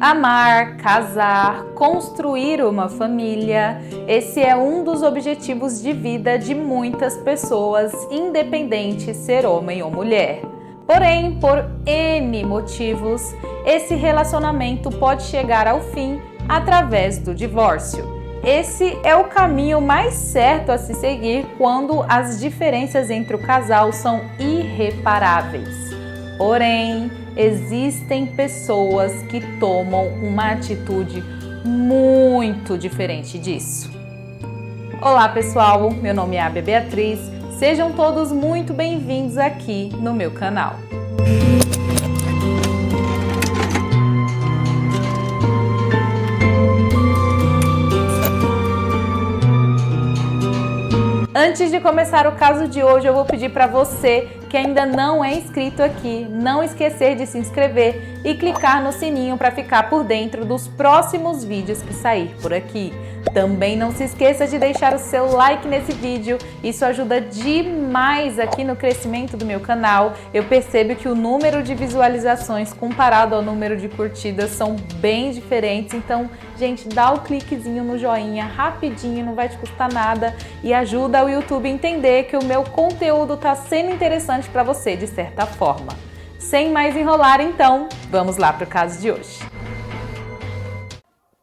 Amar, casar, construir uma família, esse é um dos objetivos de vida de muitas pessoas, independente ser homem ou mulher. Porém, por N motivos, esse relacionamento pode chegar ao fim através do divórcio. Esse é o caminho mais certo a se seguir quando as diferenças entre o casal são irreparáveis. Porém, existem pessoas que tomam uma atitude muito diferente disso. Olá pessoal, meu nome é Abia Beatriz, sejam todos muito bem-vindos aqui no meu canal. Antes de começar o caso de hoje, eu vou pedir para você que ainda não é inscrito aqui, não esquecer de se inscrever e clicar no sininho para ficar por dentro dos próximos vídeos que sair por aqui. Também não se esqueça de deixar o seu like nesse vídeo, isso ajuda demais aqui no crescimento do meu canal. Eu percebo que o número de visualizações comparado ao número de curtidas são bem diferentes, então, gente, dá o cliquezinho no joinha rapidinho, não vai te custar nada e ajuda o YouTube a entender que o meu conteúdo está sendo interessante para você de certa forma. Sem mais enrolar, então, vamos lá para o caso de hoje.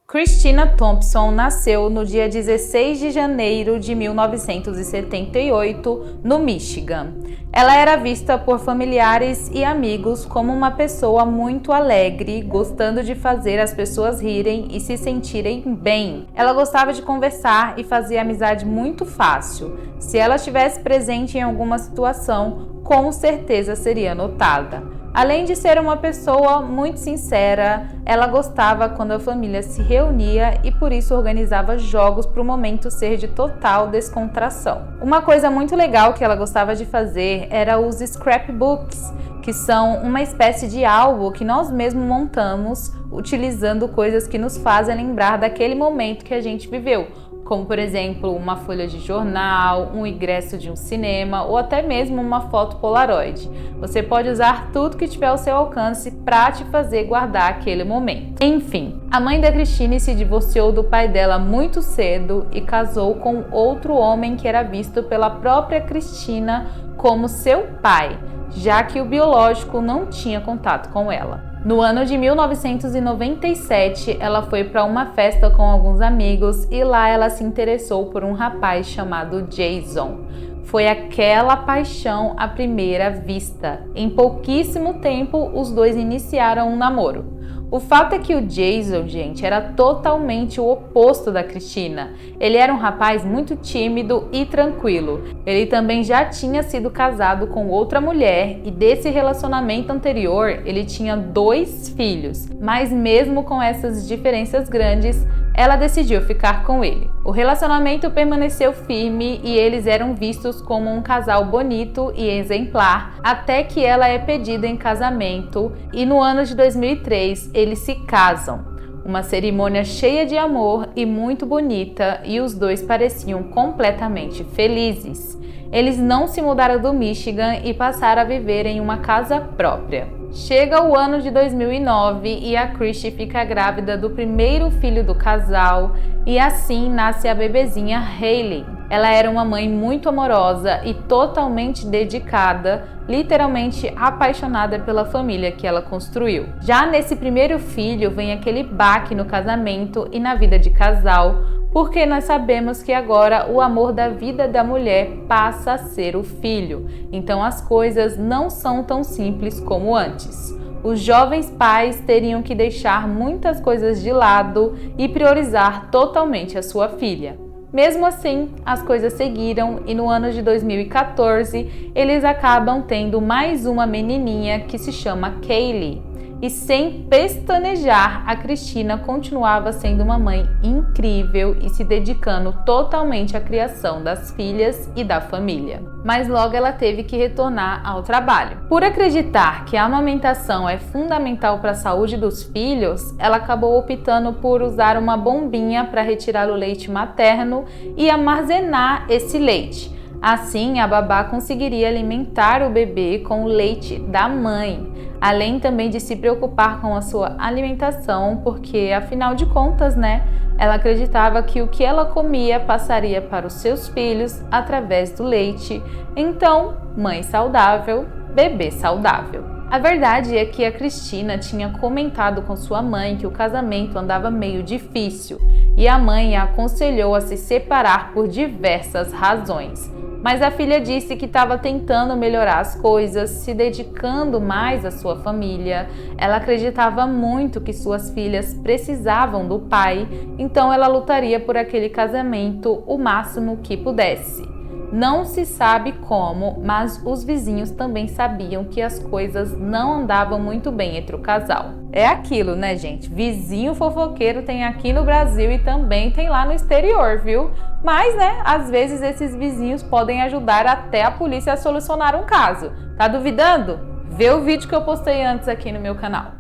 Christina Thompson nasceu no dia 16 de janeiro de 1978, no Michigan. Ela era vista por familiares e amigos como uma pessoa muito alegre, gostando de fazer as pessoas rirem e se sentirem bem. Ela gostava de conversar e fazia amizade muito fácil. Se ela estivesse presente em alguma situação, com certeza seria notada. Além de ser uma pessoa muito sincera, ela gostava quando a família se reunia e por isso organizava jogos para o momento ser de total descontração. Uma coisa muito legal que ela gostava de fazer era os scrapbooks, que são uma espécie de álbum que nós mesmos montamos utilizando coisas que nos fazem lembrar daquele momento que a gente viveu, como por exemplo uma folha de jornal, um ingresso de um cinema ou até mesmo uma foto Polaroid. Você pode usar tudo que tiver ao seu alcance para te fazer guardar aquele momento. Enfim, a mãe da Christine se divorciou do pai dela muito cedo e casou com outro homem que era visto pela própria Christina como seu pai, já que o biológico não tinha contato com ela. No ano de 1997, ela foi para uma festa com alguns amigos e lá ela se interessou por um rapaz chamado Jason. Foi aquela paixão à primeira vista. Em pouquíssimo tempo, os dois iniciaram um namoro. O fato é que o Jason, gente, era totalmente o oposto da Christina. Ele era um rapaz muito tímido e tranquilo. Ele também já tinha sido casado com outra mulher e desse relacionamento anterior ele tinha 2 filhos. Mas mesmo com essas diferenças grandes, ela decidiu ficar com ele. O relacionamento permaneceu firme e eles eram vistos como um casal bonito e exemplar, até que ela é pedida em casamento e no ano de 2003 eles se casam. Uma cerimônia cheia de amor e muito bonita e os dois pareciam completamente felizes. Eles não se mudaram do Michigan e passaram a viver em uma casa própria. Chega o ano de 2009 e a Christy fica grávida do primeiro filho do casal e assim nasce a bebezinha Hailey. Ela era uma mãe muito amorosa e totalmente dedicada, literalmente apaixonada pela família que ela construiu. Já nesse primeiro filho vem aquele baque no casamento e na vida de casal, porque nós sabemos que agora o amor da vida da mulher passa a ser o filho. Então as coisas não são tão simples como antes. Os jovens pais teriam que deixar muitas coisas de lado e priorizar totalmente a sua filha. Mesmo assim, as coisas seguiram e no ano de 2014 eles acabam tendo mais uma menininha que se chama Kaylee. E sem pestanejar, a Christina continuava sendo uma mãe incrível e se dedicando totalmente à criação das filhas e da família. Mas logo ela teve que retornar ao trabalho. Por acreditar que a amamentação é fundamental para a saúde dos filhos, ela acabou optando por usar uma bombinha para retirar o leite materno e armazenar esse leite. Assim, a babá conseguiria alimentar o bebê com o leite da mãe. além também de se preocupar com a sua alimentação, porque afinal de contas, né, ela acreditava que o que ela comia passaria para os seus filhos através do leite. Então, mãe saudável, bebê saudável. A verdade é que a Cristina tinha comentado com sua mãe que o casamento andava meio difícil e a mãe a aconselhou a se separar por diversas razões. Mas a filha disse que estava tentando melhorar as coisas, se dedicando mais à sua família. Ela acreditava muito que suas filhas precisavam do pai, então ela lutaria por aquele casamento o máximo que pudesse. Não se sabe como, mas os vizinhos também sabiam que as coisas não andavam muito bem entre o casal. É aquilo, né, gente? Vizinho fofoqueiro tem aqui no Brasil e também tem lá no exterior, viu? Mas, né, às vezes esses vizinhos podem ajudar até a polícia a solucionar um caso. Tá duvidando? Vê o vídeo que eu postei antes aqui no meu canal.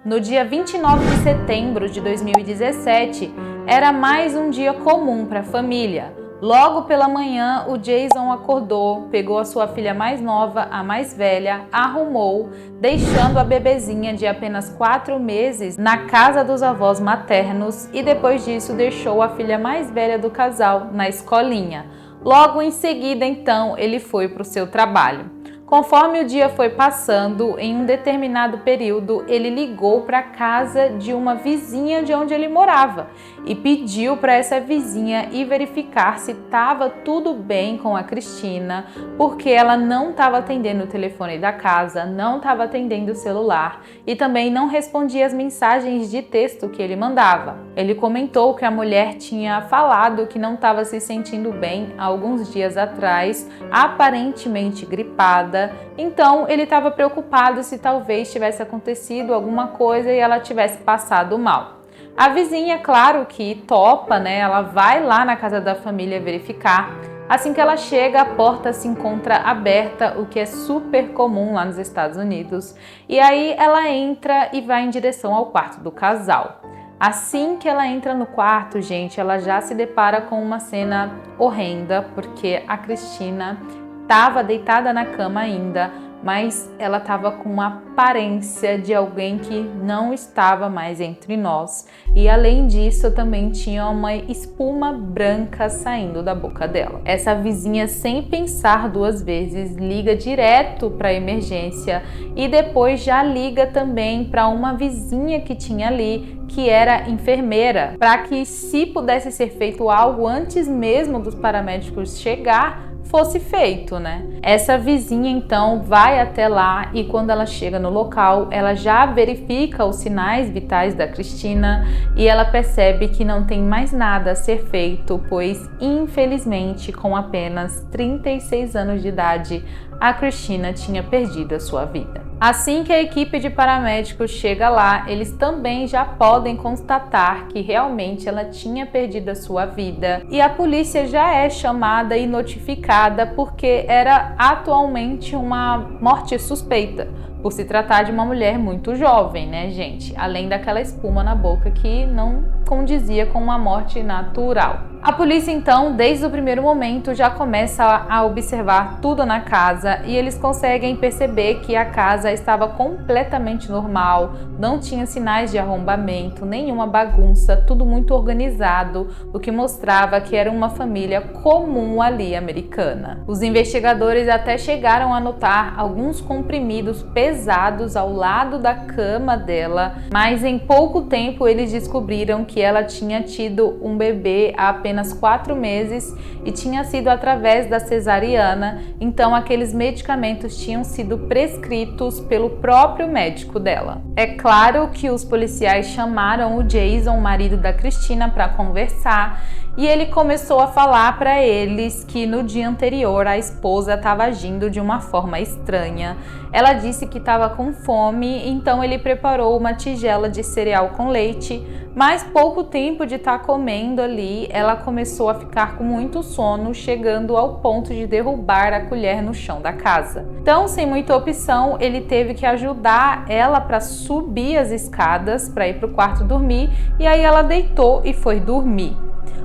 No dia 29 de setembro de 2017, era mais um dia comum para a família. Logo pela manhã, o Jason acordou, pegou a sua filha mais nova, a mais velha, arrumou, deixando a bebezinha de apenas 4 meses na casa dos avós maternos e depois disso deixou a filha mais velha do casal na escolinha. Logo em seguida, então, ele foi para o seu trabalho. Conforme o dia foi passando, em um determinado período, ele ligou para a casa de uma vizinha de onde ele morava e pediu para essa vizinha ir verificar se estava tudo bem com a Cristina, porque ela não estava atendendo o telefone da casa, não estava atendendo o celular e também não respondia as mensagens de texto que ele mandava. Ele comentou que a mulher tinha falado que não estava se sentindo bem há alguns dias atrás, aparentemente gripada. Então ele estava preocupado se talvez tivesse acontecido alguma coisa e ela tivesse passado mal. A vizinha, claro que topa, né? Ela vai lá na casa da família verificar. Assim que ela chega, a porta se encontra aberta, o que é super comum lá nos Estados Unidos. E aí ela entra e vai em direção ao quarto do casal. Assim que ela entra no quarto, gente, ela já se depara com uma cena horrenda, porque a Cristina estava deitada na cama ainda, mas ela estava com uma aparência de alguém que não estava mais entre nós. E além disso, também tinha uma espuma branca saindo da boca dela. Essa vizinha, sem pensar 2 vezes, liga direto para a emergência e depois já liga também para uma vizinha que tinha ali, que era enfermeira, para que, se pudesse ser feito algo antes mesmo dos paramédicos chegar, fosse feito, né? Essa vizinha então vai até lá e quando ela chega no local, ela já verifica os sinais vitais da Cristina e ela percebe que não tem mais nada a ser feito, pois infelizmente com apenas 36 anos de idade, a Cristina tinha perdido a sua vida. Assim que a equipe de paramédicos chega lá, eles também já podem constatar que realmente ela tinha perdido a sua vida e a polícia já é chamada e notificada porque era atualmente uma morte suspeita, por se tratar de uma mulher muito jovem, né, gente? Além daquela espuma na boca que não condizia com uma morte natural. A polícia, então, desde o primeiro momento, já começa a observar tudo na casa e eles conseguem perceber que a casa estava completamente normal, não tinha sinais de arrombamento, nenhuma bagunça, tudo muito organizado, o que mostrava que era uma família comum ali americana. Os investigadores até chegaram a notar alguns comprimidos pesados ao lado da cama dela, mas em pouco tempo eles descobriram que ela tinha tido um bebê há apenas 4 meses e tinha sido através da cesariana, então aqueles medicamentos tinham sido prescritos pelo próprio médico dela. É claro que os policiais chamaram o Jason, o marido da Cristina, para conversar e ele começou a falar para eles que no dia anterior a esposa estava agindo de uma forma estranha. Ela disse que estava com fome, então ele preparou uma tigela de cereal com leite, mas pouco tempo de estar comendo ali, ela começou a ficar com muito sono, chegando ao ponto de derrubar a colher no chão da casa. Então, sem muita opção, ele teve que ajudar ela para subir as escadas para ir para o quarto dormir, e aí ela deitou e foi dormir.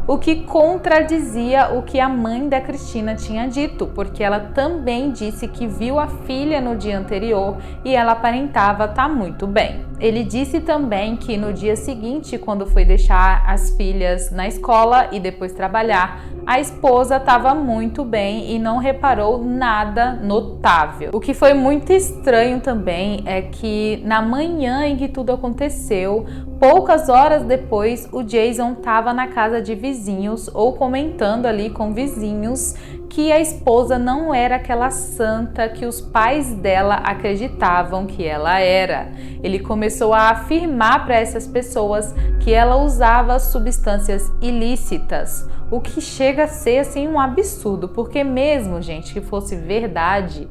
o que contradizia o que a mãe da Cristina tinha dito, porque ela também disse que viu a filha no dia anterior e ela aparentava estar muito bem. Ele disse também que no dia seguinte, quando foi deixar as filhas na escola e depois trabalhar, a esposa estava muito bem e não reparou nada notável. O que foi muito estranho também é que na manhã em que tudo aconteceu, poucas horas depois, o Jason estava na casa de vizinhos ou comentando ali com vizinhos que a esposa não era aquela santa que os pais dela acreditavam que ela era. Ele começou a afirmar para essas pessoas que ela usava substâncias ilícitas, o que chega a ser assim um absurdo, porque mesmo, gente, que fosse verdade,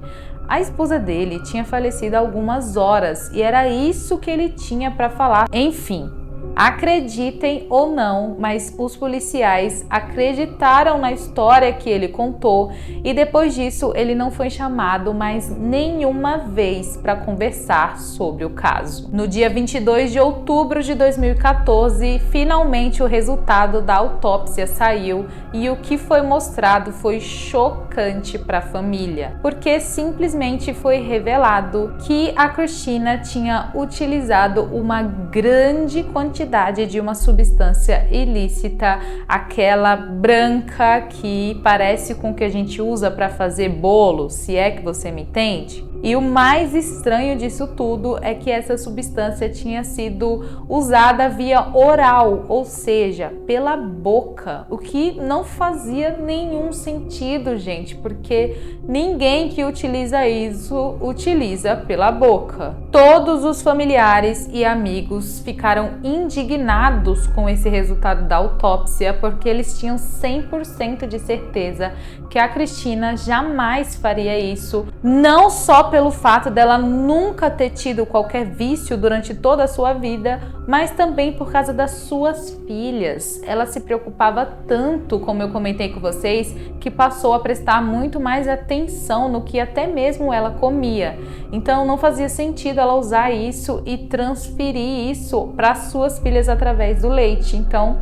a esposa dele tinha falecido há algumas horas e era isso que ele tinha para falar. Enfim, acreditem ou não, mas os policiais acreditaram na história que ele contou e depois disso ele não foi chamado mais nenhuma vez para conversar sobre o caso. No dia 22 de outubro de 2014, finalmente o resultado da autópsia saiu e o que foi mostrado foi chocante para a família, porque simplesmente foi revelado que a Christina tinha utilizado uma grande quantidade de uma substância ilícita, aquela branca que parece com o que a gente usa para fazer bolo, se é que você me entende. E o mais estranho disso tudo é que essa substância tinha sido usada via oral, ou seja, pela boca, o que não fazia nenhum sentido, gente, porque ninguém que utiliza isso utiliza pela boca. Todos os familiares e amigos ficaram indignados com esse resultado da autópsia, porque eles tinham 100% de certeza que a Cristina jamais faria isso, não só pelo fato dela nunca ter tido qualquer vício durante toda a sua vida, mas também por causa das suas filhas. Ela se preocupava tanto, como eu comentei com vocês, que passou a prestar muito mais atenção no que até mesmo ela comia. Então não fazia sentido ela usar isso e transferir isso para suas filhas através do leite. Então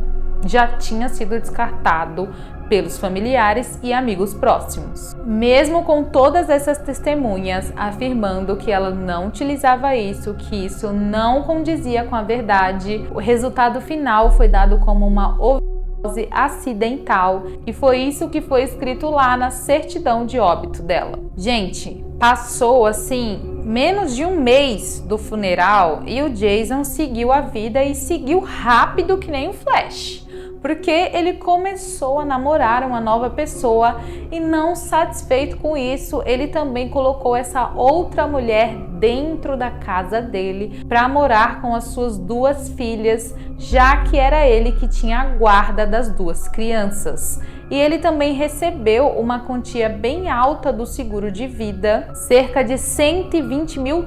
já tinha sido descartado pelos familiares e amigos próximos. Mesmo com todas essas testemunhas afirmando que ela não utilizava isso, que isso não condizia com a verdade, o resultado final foi dado como uma overdose acidental e foi isso que foi escrito lá na certidão de óbito dela. Gente, passou assim menos de um mês do funeral e o Jason seguiu a vida e seguiu rápido que nem um flash. Porque ele começou a namorar uma nova pessoa e não satisfeito com isso, ele também colocou essa outra mulher dentro da casa dele para morar com as suas duas filhas, já que era ele que tinha a guarda das duas crianças. E ele também recebeu uma quantia bem alta do seguro de vida, cerca de $120 mil,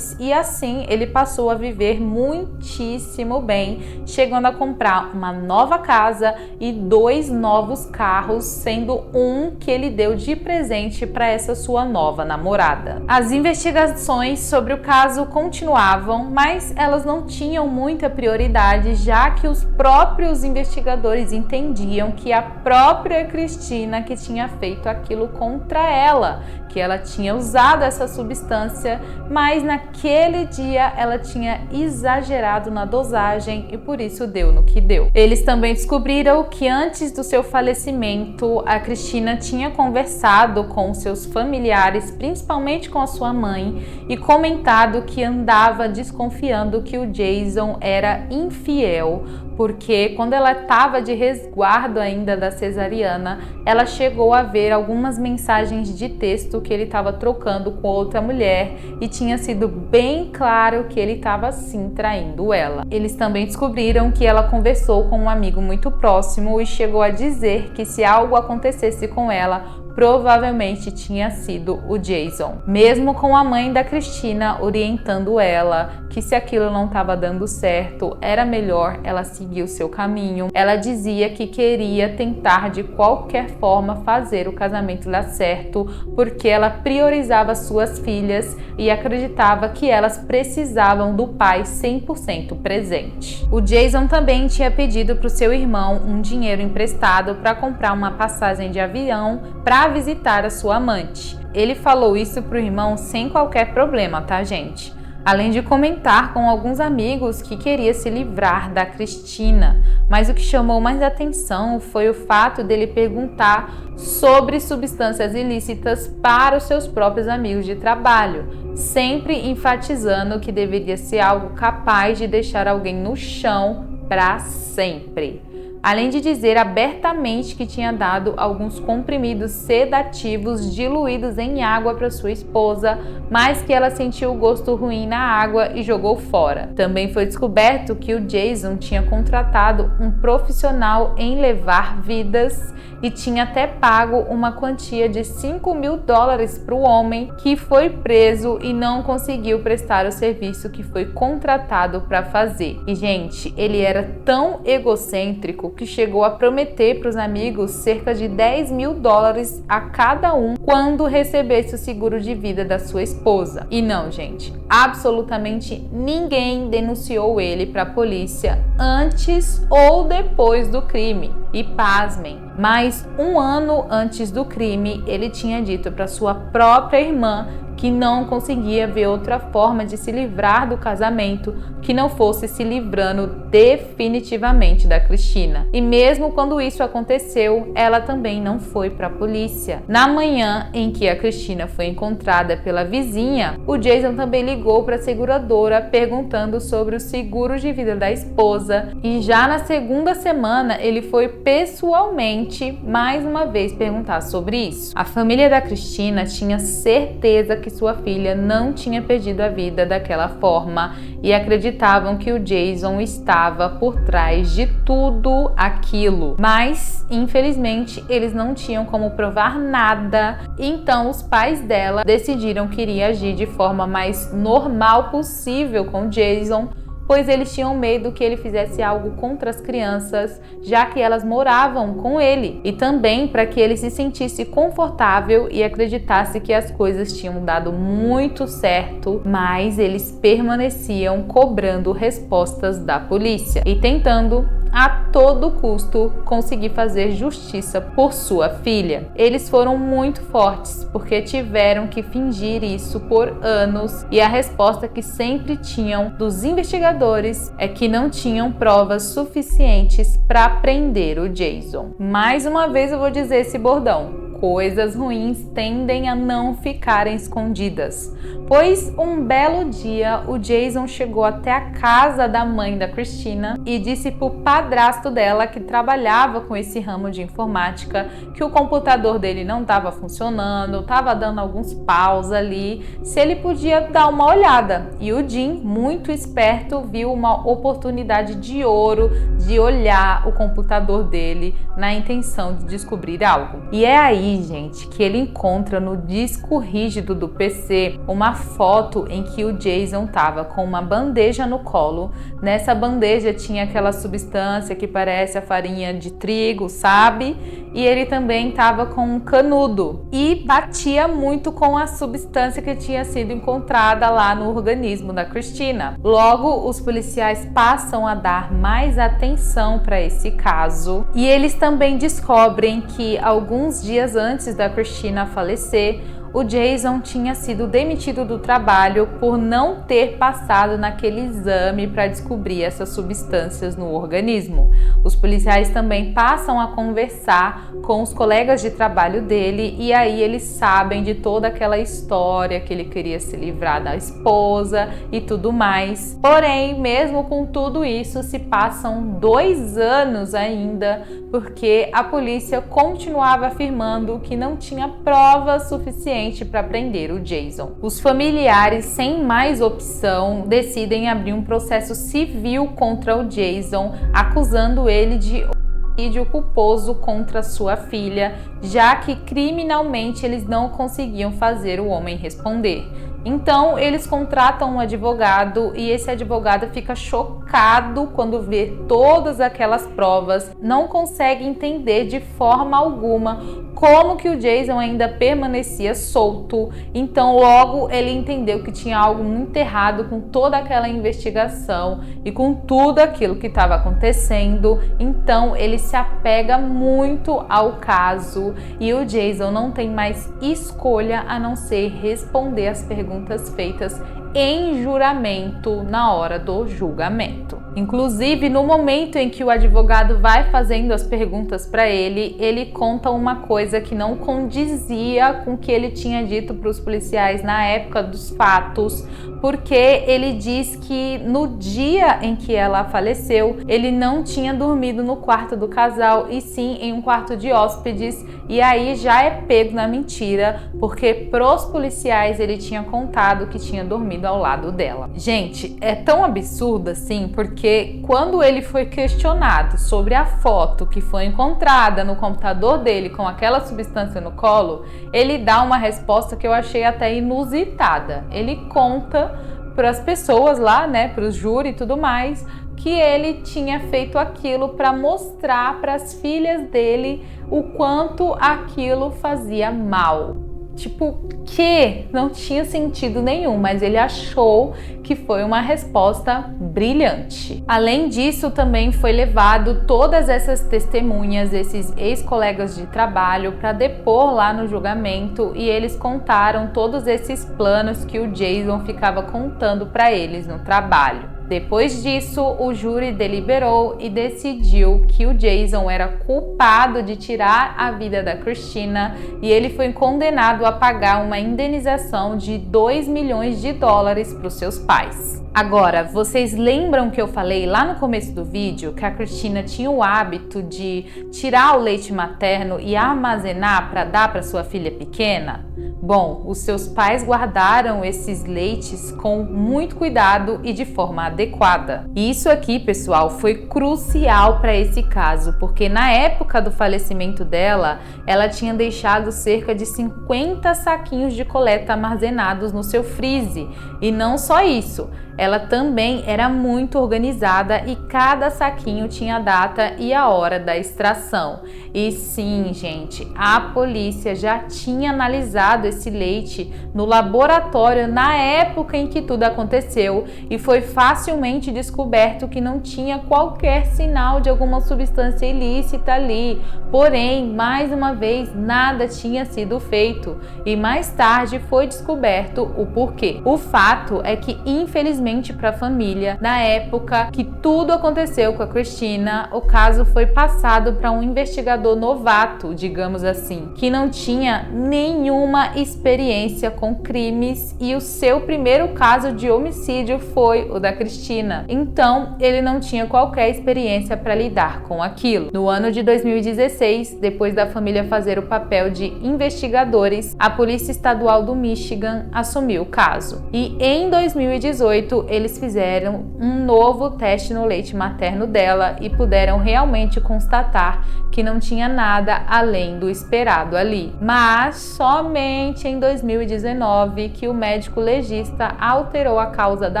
e assim ele passou a viver muitíssimo bem, chegando a comprar uma nova casa e 2 novos carros, sendo um que ele deu de presente para essa sua nova namorada. As investigações sobre o caso continuavam, mas elas não tinham muita prioridade, já que os próprios investigadores entendiam que a própria Cristina que tinha feito aquilo contra ela, que ela tinha usado essa substância, mas naquele dia ela tinha exagerado na dosagem e por isso deu no que deu. Eles também descobriram que antes do seu falecimento, a Cristina tinha conversado com seus familiares, principalmente com a sua mãe, e comentado que andava desconfiando que o Jason era infiel, porque quando ela estava de resguardo ainda da cesariana, ela chegou a ver algumas mensagens de texto que ele estava trocando com outra mulher e tinha sido bem claro que ele estava sim traindo ela. Eles também descobriram que ela conversou com um amigo muito próximo e chegou a dizer que se algo acontecesse com ela, provavelmente tinha sido o Jason. Mesmo com a mãe da Cristina orientando ela que se aquilo não estava dando certo, era melhor ela seguir o seu caminho. Ela dizia que queria tentar de qualquer forma fazer o casamento dar certo, porque ela priorizava suas filhas e acreditava que elas precisavam do pai 100% presente. O Jason também tinha pedido para o seu irmão um dinheiro emprestado para comprar uma passagem de avião para visitar a sua amante. Ele falou isso para o irmão sem qualquer problema, tá, gente? Além de comentar com alguns amigos que queria se livrar da Cristina. Mas o que chamou mais atenção foi o fato dele perguntar sobre substâncias ilícitas para os seus próprios amigos de trabalho, sempre enfatizando que deveria ser algo capaz de deixar alguém no chão para sempre. Além de dizer abertamente que tinha dado alguns comprimidos sedativos diluídos em água para sua esposa, mas que ela sentiu o gosto ruim na água e jogou fora. Também foi descoberto que o Jason tinha contratado um profissional em levar vidas e tinha até pago uma quantia de $5.000 para o homem que foi preso e não conseguiu prestar o serviço que foi contratado para fazer. E, gente, ele era tão egocêntrico que chegou a prometer para os amigos cerca de $10.000 a cada um quando recebesse o seguro de vida da sua esposa. E não, gente, absolutamente ninguém denunciou ele para a polícia antes ou depois do crime. E pasmem, mas um ano antes do crime, ele tinha dito para sua própria irmã que não conseguia ver outra forma de se livrar do casamento que não fosse se livrando definitivamente da Cristina. E mesmo quando isso aconteceu, ela também não foi para a polícia. Na manhã em que a Cristina foi encontrada pela vizinha, o Jason também ligou para a seguradora perguntando sobre o seguro de vida da esposa e já na segunda semana ele foi pessoalmente mais uma vez perguntar sobre isso. A família da Cristina tinha certeza que sua filha não tinha perdido a vida daquela forma e acreditavam que o Jason estava por trás de tudo aquilo. Mas, infelizmente, eles não tinham como provar nada, então os pais dela decidiram que iria agir de forma mais normal possível com o Jason, pois eles tinham medo que ele fizesse algo contra as crianças, já que elas moravam com ele, e também para que ele se sentisse confortável e acreditasse que as coisas tinham dado muito certo, mas eles permaneciam cobrando respostas da polícia e tentando a todo custo conseguir fazer justiça por sua filha. Eles foram muito fortes porque tiveram que fingir isso por anos e a resposta que sempre tinham dos investigadores é que não tinham provas suficientes para prender o Jason. Mais uma vez eu vou dizer esse bordão: coisas ruins tendem a não ficarem escondidas. Pois um belo dia o Jason chegou até a casa da mãe da Cristina e disse pro padrasto dela, que trabalhava com esse ramo de informática, que o computador dele não estava funcionando, estava dando alguns paus ali, se ele podia dar uma olhada. E o Jim, muito esperto, viu uma oportunidade de ouro de olhar o computador dele na intenção de descobrir algo. E é aí, gente, que ele encontra no disco rígido do PC uma foto em que o Jason tava com uma bandeja no colo. Nessa bandeja tinha aquela substância que parece a farinha de trigo, sabe? E ele também tava com um canudo e batia muito com a substância que tinha sido encontrada lá no organismo da Cristina. Logo, os policiais passam a dar mais atenção para esse caso e eles também descobrem que alguns dias antes da Cristina falecer, o Jason tinha sido demitido do trabalho por não ter passado naquele exame para descobrir essas substâncias no organismo. Os policiais também passam a conversar com os colegas de trabalho dele e aí eles sabem de toda aquela história que ele queria se livrar da esposa e tudo mais. Porém, mesmo com tudo isso, se passam 2 anos ainda, porque a polícia continuava afirmando que não tinha provas suficientes para prender o Jason. Os familiares, sem mais opção, decidem abrir um processo civil contra o Jason, acusando ele de homicídio culposo contra sua filha, já que criminalmente eles não conseguiam fazer o homem responder. Então eles contratam um advogado e esse advogado fica chocado quando vê todas aquelas provas, não consegue entender de forma alguma como que o Jason ainda permanecia solto. Então logo ele entendeu que tinha algo muito errado com toda aquela investigação e com tudo aquilo que estava acontecendo. Então ele se apega muito ao caso e o Jason não tem mais escolha a não ser responder as perguntas feitas em juramento na hora do julgamento. Inclusive, no momento em que o advogado vai fazendo as perguntas para ele, ele conta uma coisa que não condizia com o que ele tinha dito para os policiais na época dos fatos, porque ele diz que no dia em que ela faleceu, ele não tinha dormido no quarto do casal e sim em um quarto de hóspedes, e aí já é pego na mentira, porque pros policiais ele tinha contado que tinha dormido ao lado dela. Gente, é tão absurdo assim, porque quando ele foi questionado sobre a foto que foi encontrada no computador dele com aquela substância no colo, ele dá uma resposta que eu achei até inusitada. Ele conta para as pessoas lá, né, para os júri e tudo mais, que ele tinha feito aquilo para mostrar para as filhas dele o quanto aquilo fazia mal. Tipo, que não tinha sentido nenhum, mas ele achou que foi uma resposta brilhante. Além disso, também foi levado todas essas testemunhas, esses ex-colegas de trabalho, para depor lá no julgamento, e eles contaram todos esses planos que o Jason ficava contando para eles no trabalho. Depois disso, o júri deliberou e decidiu que o Jason era culpado de tirar a vida da Christina e ele foi condenado a pagar uma indenização de 2 milhões de dólares para os seus pais. Agora, vocês lembram que eu falei lá no começo do vídeo que a Christina tinha o hábito de tirar o leite materno e armazenar para dar para sua filha pequena? Bom, os seus pais guardaram esses leites com muito cuidado e de forma adequada. E isso aqui, pessoal, foi crucial para esse caso, porque na época do falecimento dela, ela tinha deixado cerca de 50 saquinhos de coleta armazenados no seu freezer. E não só isso, ela também era muito organizada e cada saquinho tinha a data e a hora da extração. E sim, gente, a polícia já tinha analisado esse leite no laboratório na época em que tudo aconteceu e foi facilmente descoberto que não tinha qualquer sinal de alguma substância ilícita ali. Porém, mais uma vez, nada tinha sido feito e mais tarde foi descoberto o porquê. O fato é que, infelizmente para a família, na época que tudo aconteceu com a Christina, o caso foi passado para um investigador novato, digamos assim, que não tinha nenhuma experiência com crimes e o seu primeiro caso de homicídio foi o da Christina. Então, ele não tinha qualquer experiência para lidar com aquilo. No ano de 2016, depois da família fazer o papel de investigadores, a Polícia Estadual do Michigan assumiu o caso. E em 2018, eles fizeram um novo teste no leite materno dela e puderam realmente constatar que não tinha nada além do esperado ali. Mas somente em 2019 que o médico legista alterou a causa da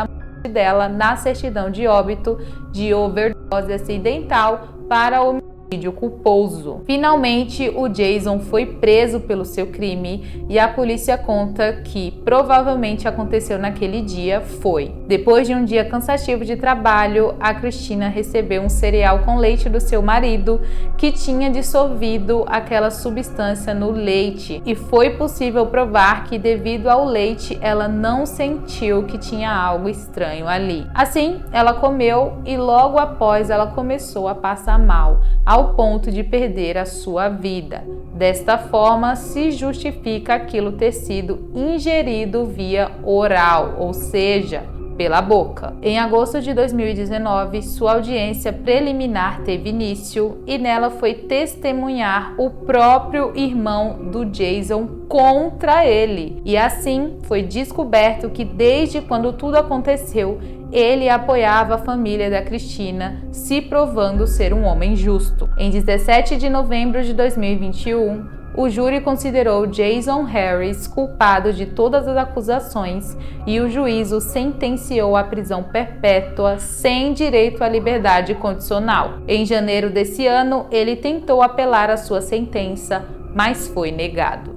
morte dela na certidão de óbito de overdose acidental para homicídio culposo. Finalmente, o Jason foi preso pelo seu crime e a polícia conta que provavelmente aconteceu naquele dia foi: depois de um dia cansativo de trabalho, a Christina recebeu um cereal com leite do seu marido que tinha dissolvido aquela substância no leite e foi possível provar que devido ao leite ela não sentiu que tinha algo estranho ali. Assim, ela comeu e logo após ela começou a passar mal, ao ponto de perder a sua vida. Desta forma, se justifica aquilo ter sido ingerido via oral, ou seja, pela boca. Em agosto de 2019, sua audiência preliminar teve início e nela foi testemunhar o próprio irmão do Jason contra ele. E assim foi descoberto que desde quando tudo aconteceu, ele apoiava a família da Christina, se provando ser um homem justo. Em 17 de novembro de 2021, o júri considerou Jason Harris culpado de todas as acusações e o juízo sentenciou à prisão perpétua sem direito à liberdade condicional. Em janeiro desse ano, ele tentou apelar a sua sentença, mas foi negado.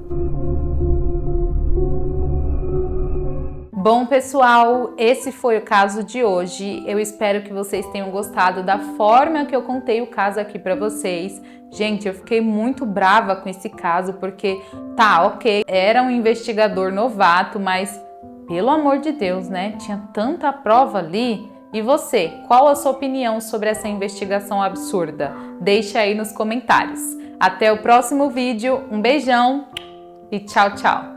Bom, pessoal, esse foi o caso de hoje. Eu espero que vocês tenham gostado da forma que eu contei o caso aqui para vocês. Gente, eu fiquei muito brava com esse caso porque, ok, era um investigador novato, mas pelo amor de Deus, né? Tinha tanta prova ali. E você, qual a sua opinião sobre essa investigação absurda? Deixa aí nos comentários. Até o próximo vídeo, um beijão e tchau, tchau!